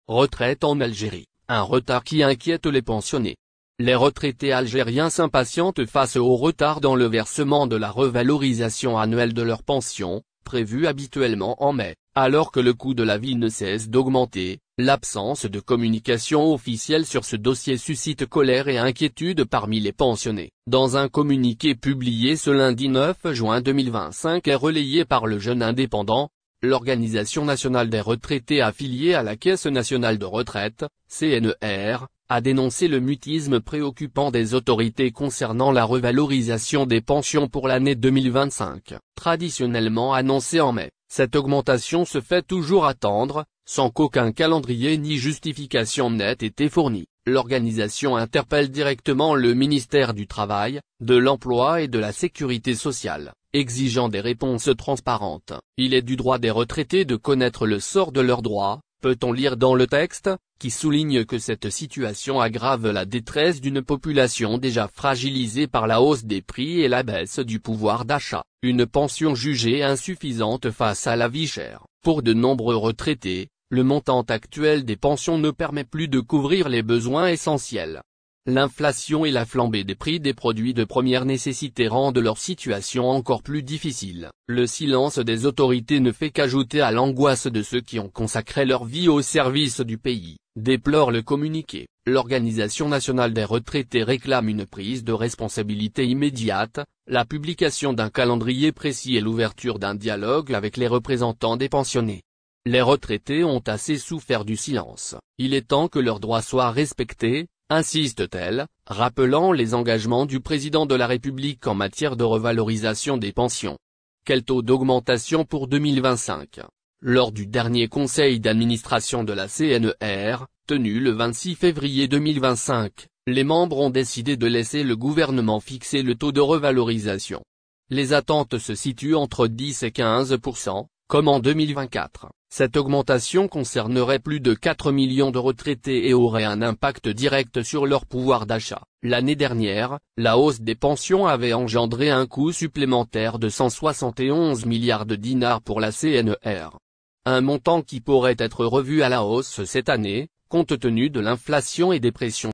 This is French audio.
Retraite en Algérie, un retard qui inquiète les pensionnés. Les retraités algériens s'impatientent face au retard dans le versement de la revalorisation annuelle de leur pension, prévue habituellement en mai. Alors que le coût de la vie ne cesse d'augmenter, l'absence de communication officielle sur ce dossier suscite colère et inquiétude parmi les pensionnés. Dans un communiqué publié ce lundi 9 juin 2025 et relayé par le Jeune Indépendant, l'Organisation nationale des retraités affiliée à la Caisse nationale de retraite, CNR, a dénoncé le mutisme préoccupant des autorités concernant la revalorisation des pensions pour l'année 2025. Traditionnellement annoncée en mai, cette augmentation se fait toujours attendre, sans qu'aucun calendrier ni justification n'ait été fourni. L'organisation interpelle directement le ministère du Travail, de l'Emploi et de la Sécurité sociale, exigeant des réponses transparentes. Il est du droit des retraités de connaître le sort de leurs droits, peut-on lire dans le texte, qui souligne que cette situation aggrave la détresse d'une population déjà fragilisée par la hausse des prix et la baisse du pouvoir d'achat. Une pension jugée insuffisante face à la vie chère. Pour de nombreux retraités, le montant actuel des pensions ne permet plus de couvrir les besoins essentiels. L'inflation et la flambée des prix des produits de première nécessité rendent leur situation encore plus difficile. Le silence des autorités ne fait qu'ajouter à l'angoisse de ceux qui ont consacré leur vie au service du pays, déplore le communiqué. L'Organisation nationale des retraités réclame une prise de responsabilité immédiate, la publication d'un calendrier précis et l'ouverture d'un dialogue avec les représentants des pensionnés. Les retraités ont assez souffert du silence. Il est temps que leurs droits soient respectés, insiste-t-elle, rappelant les engagements du président de la République en matière de revalorisation des pensions. Quel taux d'augmentation pour 2025? Lors du dernier conseil d'administration de la CNR, tenu le 26 février 2025, les membres ont décidé de laisser le gouvernement fixer le taux de revalorisation. Les attentes se situent entre 10 et 15%, comme en 2024. Cette augmentation concernerait plus de 4 millions de retraités et aurait un impact direct sur leur pouvoir d'achat. L'année dernière, la hausse des pensions avait engendré un coût supplémentaire de 171 milliards de dinars pour la CNR. Un montant qui pourrait être revu à la hausse cette année, compte tenu de l'inflation et des pressions